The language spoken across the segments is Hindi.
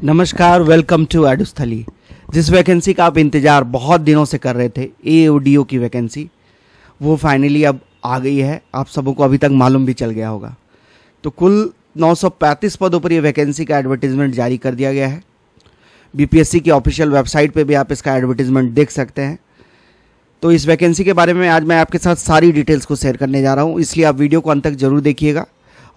नमस्कार, वेलकम टू एडुस्थली। जिस वैकेंसी का आप इंतज़ार बहुत दिनों से कर रहे थे, AODO की वैकेंसी, वो फाइनली अब आ गई है। आप सबों को अभी तक मालूम भी चल गया होगा। तो कुल 935 पदों पर ये वैकेंसी का एडवर्टीज़मेंट जारी कर दिया गया है। BPSC की ऑफिशियल वेबसाइट पे भी आप इसका एडवर्टीज़मेंट देख सकते हैं। तो इस वैकेंसी के बारे में आज मैं आपके साथ सारी डिटेल्स को शेयर करने जा रहा हूँ, इसलिए आप वीडियो को अंत तक जरूर देखिएगा।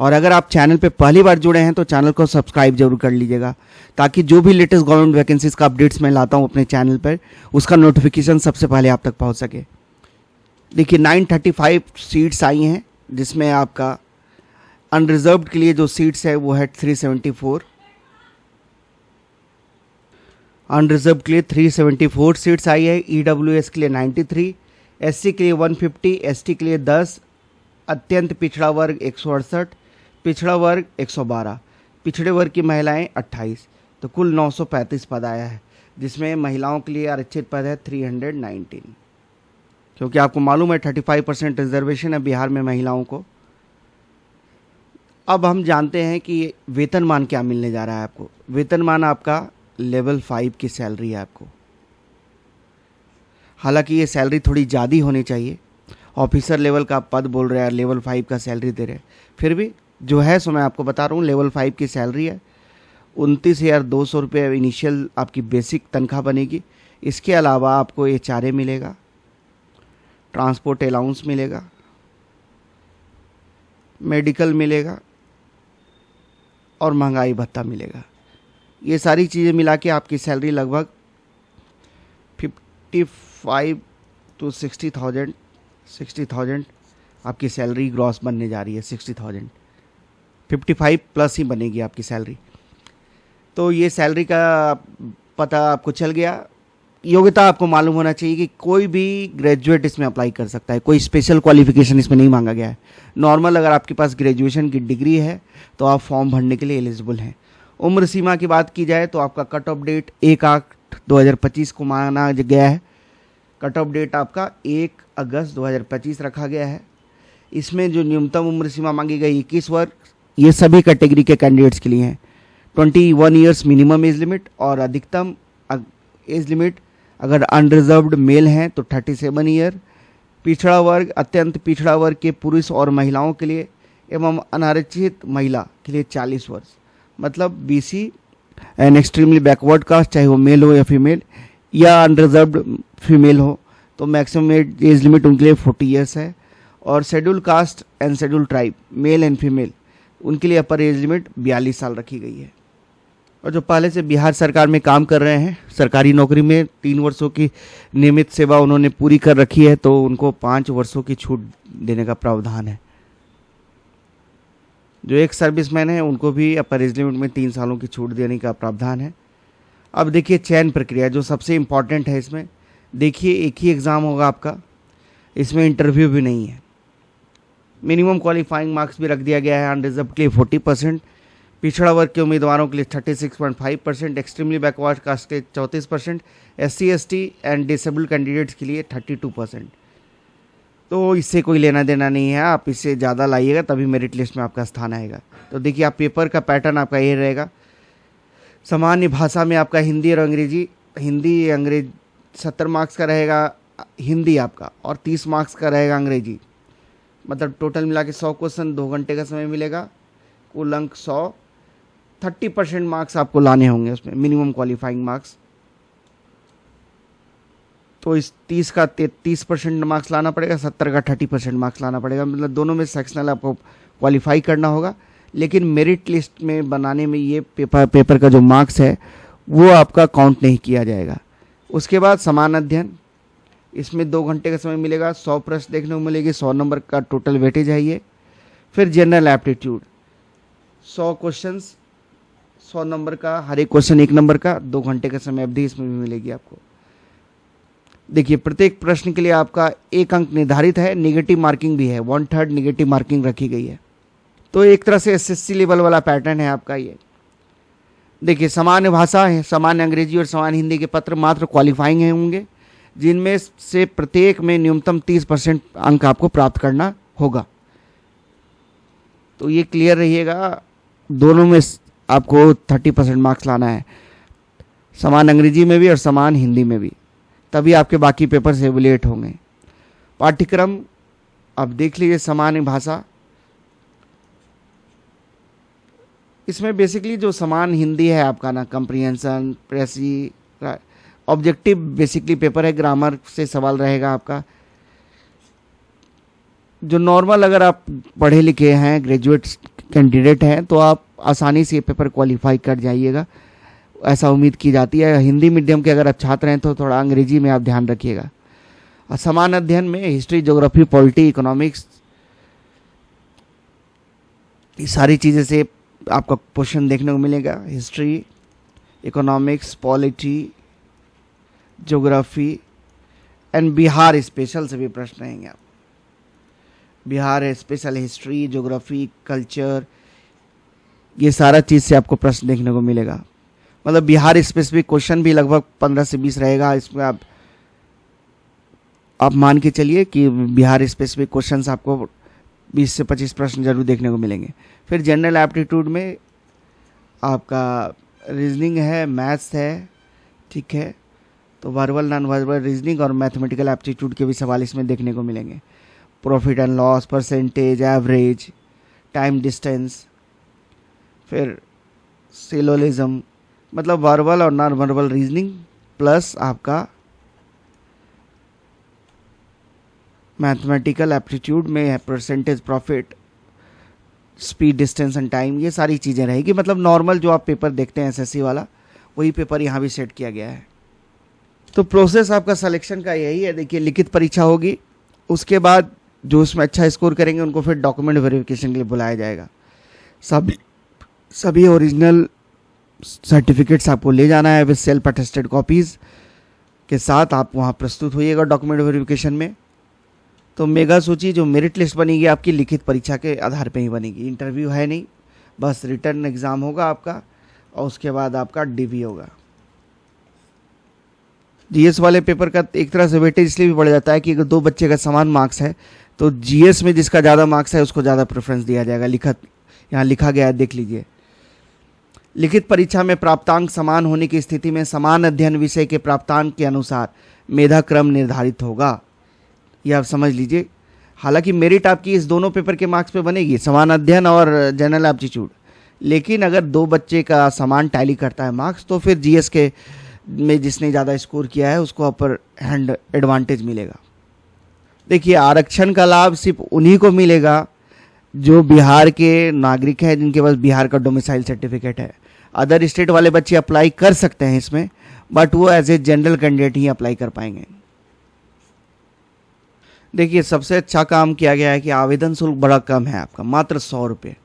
और अगर आप चैनल पे पहली बार जुड़े हैं तो चैनल को सब्सक्राइब जरूर कर लीजिएगा, ताकि जो भी लेटेस्ट गवर्नमेंट वैकेंसीज का अपडेट्स मैं लाता हूं अपने चैनल पर, उसका नोटिफिकेशन सबसे पहले आप तक पहुंच सके। देखिए 935 सीट्स आई हैं, जिसमें आपका अनरिजर्व्ड के लिए जो सीट्स है वो है 374, अनरिजर्व्ड के लिए 374 सीट्स आई है। EWS के लिए 93, SC के लिए 150, ST के लिए 10, अत्यंत पिछड़ा वर्ग 168, पिछड़ा वर्ग 112, पिछड़े वर्ग की महिलाएं 28। तो कुल 935 पद आया है, जिसमें महिलाओं के लिए आरक्षित पद है 319, क्योंकि आपको मालूम है 35% रिजर्वेशन है बिहार में महिलाओं को। अब हम जानते हैं कि वेतनमान क्या मिलने जा रहा है आपको। वेतनमान आपका लेवल 5 की सैलरी है आपको। हालांकि ये सैलरी थोड़ी ज़्यादा होनी चाहिए, ऑफिसर लेवल का पद बोल रहे हैं, लेवल 5 का सैलरी दे रहे हैं, फिर भी जो है सो मैं आपको बता रहा हूँ। लेवल 5 की सैलरी है 29,200 रुपये इनिशियल आपकी बेसिक तनख्वाह बनेगी। इसके अलावा आपको HRA मिलेगा, ट्रांसपोर्ट अलाउंस मिलेगा, मेडिकल मिलेगा और महंगाई भत्ता मिलेगा। ये सारी चीज़ें मिला के आपकी सैलरी लगभग 55 to 60,000 आपकी सैलरी ग्रॉस बनने जा रही है। 60,000, 55 प्लस ही बनेगी आपकी सैलरी। तो ये सैलरी का पता आपको चल गया। योग्यता आपको मालूम होना चाहिए कि कोई भी ग्रेजुएट इसमें अप्लाई कर सकता है, कोई स्पेशल क्वालिफिकेशन इसमें नहीं मांगा गया है। नॉर्मल अगर आपके पास ग्रेजुएशन की डिग्री है तो आप फॉर्म भरने के लिए एलिजिबल हैं। उम्र सीमा की बात की जाए तो आपका कट ऑफ डेट 1/8/2025 को माना गया है। कट ऑफ डेट आपका 1 अगस्त 2025 रखा गया है। इसमें जो न्यूनतम उम्र सीमा मांगी गई 21 वर्ष, ये सभी कैटेगरी के कैंडिडेट्स के लिए हैं। 21 ईयर्स मिनिमम एज लिमिट और अधिकतम एज लिमिट अगर अनरिजर्व्ड मेल हैं तो 37 ईयर। पिछड़ा वर्ग, अत्यंत पिछड़ा वर्ग के पुरुष और महिलाओं के लिए एवं अनारक्षित महिला के लिए 40 वर्ष, मतलब BC and extremely backward caste, चाहे वो मेल हो या फीमेल या अनरिजर्व्ड फीमेल हो, तो मैक्सिमम एज लिमिट उनके लिए 40 ईयर्स है। और schedule caste and schedule tribe male and female, उनके लिए अपर एज लिमिट 42 साल रखी गई है। और जो पहले से बिहार सरकार में काम कर रहे हैं, सरकारी नौकरी में 3 वर्षों की नियमित सेवा उन्होंने पूरी कर रखी है, तो उनको 5 वर्षों की छूट देने का प्रावधान है। जो एक सर्विसमैन है उनको भी अपर एज लिमिट में 3 सालों की छूट देने का प्रावधान है। अब देखिए चयन प्रक्रिया जो सबसे इम्पॉर्टेंट है इसमें। देखिए एक ही एग्ज़ाम होगा आपका, इसमें इंटरव्यू भी नहीं है। मिनिमम क्वालिफाइंग मार्क्स भी रख दिया गया है। अनरिजर्व के लिए 40%, पिछड़ा वर्ग के उम्मीदवारों के लिए 36.5%, एक्सट्रीमली बैकवर्ड कास्ट के 34%, SC ST and disabled candidates के लिए 32%। तो इससे कोई लेना देना नहीं है, आप इससे ज़्यादा लाइएगा तभी मेरिट लिस्ट में आपका स्थान आएगा। तो देखिए आप पेपर का पैटर्न आपका ये रहेगा। सामान्य भाषा में आपका हिंदी और अंग्रेजी, हिंदी अंग्रेज 70 मार्क्स का रहेगा हिंदी आपका, और 30 मार्क्स का रहेगा अंग्रेजी। मतलब टोटल मिला के 100 क्वेश्चन, 2 घंटे का समय मिलेगा, कुल अंक 100। 30% मार्क्स आपको लाने होंगे उसमें, मिनिमम क्वालिफाइंग मार्क्स। तो इस 30 का 30% मार्क्स लाना पड़ेगा, 70 का 30% मार्क्स लाना पड़ेगा। मतलब दोनों में सेक्शनल आपको क्वालिफाई करना होगा। लेकिन मेरिट लिस्ट में बनाने में ये पेपर का जो मार्क्स है वो आपका काउंट नहीं किया जाएगा। उसके बाद समान अध्ययन, इसमें 2 घंटे का समय मिलेगा, 100 प्रश्न देखने को मिलेगी, 100 नंबर का टोटल वेटेज है ये। फिर जनरल एप्टीट्यूड 100 क्वेश्चंस, 100 नंबर का, हर एक क्वेश्चन 1 नंबर का, 2 घंटे का समय अवधि इसमें भी मिलेगी आपको। देखिए प्रत्येक प्रश्न के लिए आपका 1 अंक निर्धारित है, नेगेटिव मार्किंग भी है, 1/3 नेगेटिव मार्किंग रखी गई है। तो एक तरह से SSC लेवल वाला पैटर्न है आपका ये। देखिए सामान्य भाषा है, सामान्य अंग्रेजी और सामान्य हिंदी के पत्र मात्र क्वालिफाइंग होंगे, जिनमें से प्रत्येक में न्यूनतम 30% अंक आपको प्राप्त करना होगा। तो ये क्लियर रहिएगा, दोनों में आपको 30% मार्क्स लाना है, समान अंग्रेजी में भी और समान हिंदी में भी, तभी आपके बाकी पेपर से एवुलेट होंगे। पाठ्यक्रम अब देख लीजिए, सामान्य भाषा, इसमें बेसिकली जो समान हिंदी है आपका ना, कंप्रीहेंशन, प्रेसी, ऑब्जेक्टिव बेसिकली पेपर है, ग्रामर से सवाल रहेगा आपका। जो नॉर्मल अगर आप पढ़े लिखे हैं, ग्रेजुएट कैंडिडेट हैं, तो आप आसानी से ये पेपर क्वालिफाई कर जाइएगा, ऐसा उम्मीद की जाती है। हिंदी मीडियम के अगर आप छात्र हैं तो थोड़ा अंग्रेजी में आप ध्यान रखिएगा। समान अध्ययन में हिस्ट्री, ज्योग्राफी, पॉलिटी, इकोनॉमिक्स, ये सारी चीज़ें से आपका क्वेश्चन देखने को मिलेगा। History, economics, polity, geography and Bihar special से भी प्रश्न रहेंगे। आप Bihar special, history, geography, culture, ये सारा चीज़ से आपको प्रश्न देखने को मिलेगा। मतलब बिहार स्पेसिफिक क्वेश्चन भी लगभग 15 से 20 रहेगा। इसमें आप मान के चलिए कि बिहार स्पेसिफिक क्वेश्चंस आपको 20 से 25 प्रश्न जरूर देखने को मिलेंगे। फिर जनरल एप्टीट्यूड में आपका रीजनिंग है, मैथ्स है, ठीक है, तो वर्बल, नॉन वर्बल, रीजनिंग और मैथमेटिकल एप्टीट्यूड के भी सवाल इसमें देखने को मिलेंगे। Profit and loss, percentage, average, time distance, फिर सिलोलिज्म, मतलब वर्बल और नॉन वर्बल रीजनिंग प्लस आपका मैथमेटिकल एप्टीट्यूड में है percentage, profit, speed, distance and time, ये सारी चीज़ें रहेगी। मतलब नॉर्मल जो आप पेपर देखते हैं एसएससी वाला, वही पेपर यहाँ भी सेट किया गया है। तो प्रोसेस आपका सिलेक्शन का यही है। देखिए, लिखित परीक्षा होगी, उसके बाद जो उसमें अच्छा स्कोर करेंगे उनको फिर डॉक्यूमेंट वेरिफिकेशन के लिए बुलाया जाएगा। सभी ओरिजिनल सर्टिफिकेट्स आपको ले जाना है विद सेल्फ अटेस्टेड कॉपीज़ के साथ। आप वहाँ प्रस्तुत होइएगा डॉक्यूमेंट वेरिफिकेशन में। तो मेगा सूची जो मेरिट लिस्ट बनेगी आपकी लिखित परीक्षा के आधार पे ही बनेगी। इंटरव्यू है नहीं, बस रिटर्न एग्ज़ाम होगा आपका और उसके बाद आपका डीवी होगा। जीएस वाले पेपर का एक तरह से वेटेज इसलिए भी बढ़ जाता है कि अगर दो बच्चे का समान मार्क्स है तो जीएस में जिसका ज़्यादा मार्क्स है उसको ज़्यादा प्रेफरेंस दिया जाएगा। यहाँ लिखा गया है, देख लीजिए। लिखित परीक्षा में प्राप्तांक समान होने की स्थिति में समान अध्ययन विषय के प्राप्तांक के अनुसार मेधा क्रम निर्धारित होगा। यह आप समझ लीजिए। हालांकि मेरिट आपकी इस दोनों पेपर के मार्क्स पे बनेगी, समान अध्ययन और जनरल एप्टीट्यूड, लेकिन अगर दो बच्चे का समान टैली करता है मार्क्स तो फिर जीएस के में जिसने ज़्यादा स्कोर किया है उसको अपर हैंड एडवांटेज मिलेगा। देखिए, आरक्षण का लाभ सिर्फ उन्हीं को मिलेगा जो बिहार के नागरिक हैं, जिनके पास बिहार का डोमिसाइल सर्टिफिकेट है। अदर स्टेट वाले बच्चे अप्लाई कर सकते हैं इसमें, बट वो एज ए जनरल कैंडिडेट ही अप्लाई कर पाएंगे। देखिए, सबसे अच्छा काम किया गया है कि आवेदन शुल्क बड़ा कम है आपका, मात्र 100 रुपये।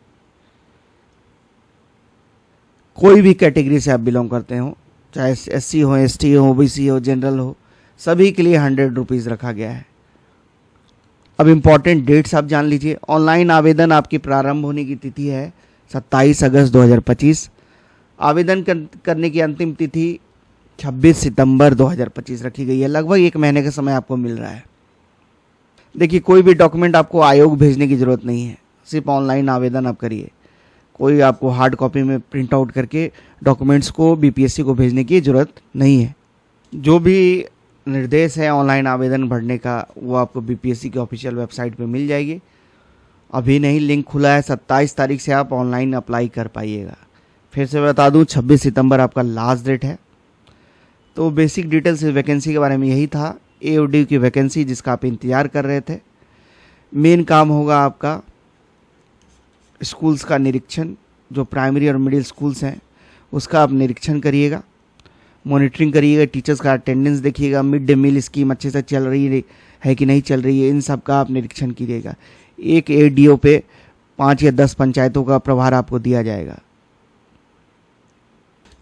कोई भी कैटेगरी से आप बिलोंग करते हो, चाहे एससी हो, एसटी हो, ओबीसी हो, जनरल हो, सभी के लिए 100 रुपीज़ रखा गया है। अब इम्पॉर्टेंट डेट्स आप जान लीजिए। ऑनलाइन आवेदन आपकी प्रारंभ होने की तिथि है 27 अगस्त 2025। आवेदन करने की अंतिम तिथि 26 सितंबर 2025 रखी गई है। लगभग 1 महीने का समय आपको मिल रहा है। देखिए, कोई भी डॉक्यूमेंट आपको आयोग भेजने की ज़रूरत नहीं है, सिर्फ ऑनलाइन आवेदन आप करिए। कोई आपको हार्ड कॉपी में प्रिंट आउट करके डॉक्यूमेंट्स को बीपीएससी को भेजने की ज़रूरत नहीं है। जो भी निर्देश है ऑनलाइन आवेदन भरने का, वो आपको बीपीएससी की ऑफिशियल वेबसाइट पे मिल जाएगी। अभी नहीं, लिंक खुला है, 27 तारीख से आप ऑनलाइन अप्लाई कर पाइएगा। फिर से बता दूं, 26 सितंबर आपका लास्ट डेट है। तो बेसिक डिटेल्स इस वैकेंसी के बारे में यही था। एओडी की वैकेंसी जिसका आप इंतज़ार कर रहे थे। मेन काम होगा आपका स्कूल्स का निरीक्षण, जो प्राइमरी और मिडिल स्कूल्स हैं उसका आप निरीक्षण करिएगा, मॉनिटरिंग करिएगा, टीचर्स का अटेंडेंस देखिएगा, मिड डे मील स्कीम अच्छे से चल रही है कि नहीं चल रही है, इन सब का आप निरीक्षण कीजिएगा। एक एडीओ पे 5 या 10 पंचायतों का प्रभार आपको दिया जाएगा।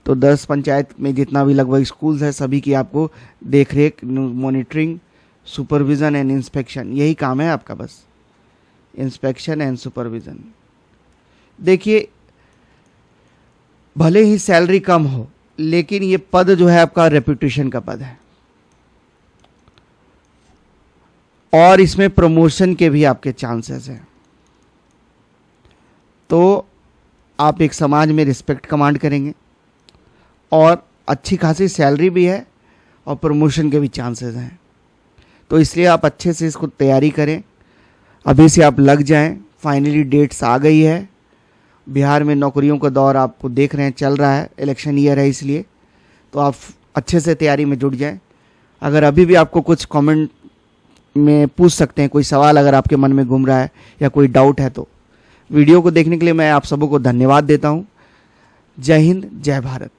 तो 10 पंचायत में जितना भी लगभग स्कूल्स है सभी की आपको देख रेख, मॉनिटरिंग, सुपरविज़न एंड इंस्पेक्शन, यही काम है आपका, बस इंस्पेक्शन एंड सुपरविज़न। देखिए, भले ही सैलरी कम हो लेकिन ये पद जो है आपका रेपुटेशन का पद है और इसमें प्रमोशन के भी आपके चांसेस हैं। तो आप एक समाज में रिस्पेक्ट कमांड करेंगे और अच्छी खासी सैलरी भी है और प्रमोशन के भी चांसेस हैं। तो इसलिए आप अच्छे से इसको तैयारी करें, अभी से आप लग जाएं। फाइनली डेट्स आ गई है। बिहार में नौकरियों का दौर आपको देख रहे हैं चल रहा है, इलेक्शन ईयर है इसलिए, तो आप अच्छे से तैयारी में जुट जाएं। अगर अभी भी आपको कुछ कमेंट में पूछ सकते हैं, कोई सवाल अगर आपके मन में घूम रहा है या कोई डाउट है तो वीडियो को देखने के लिए मैं आप सबों को धन्यवाद देता हूं। जय हिंद, जय भारत।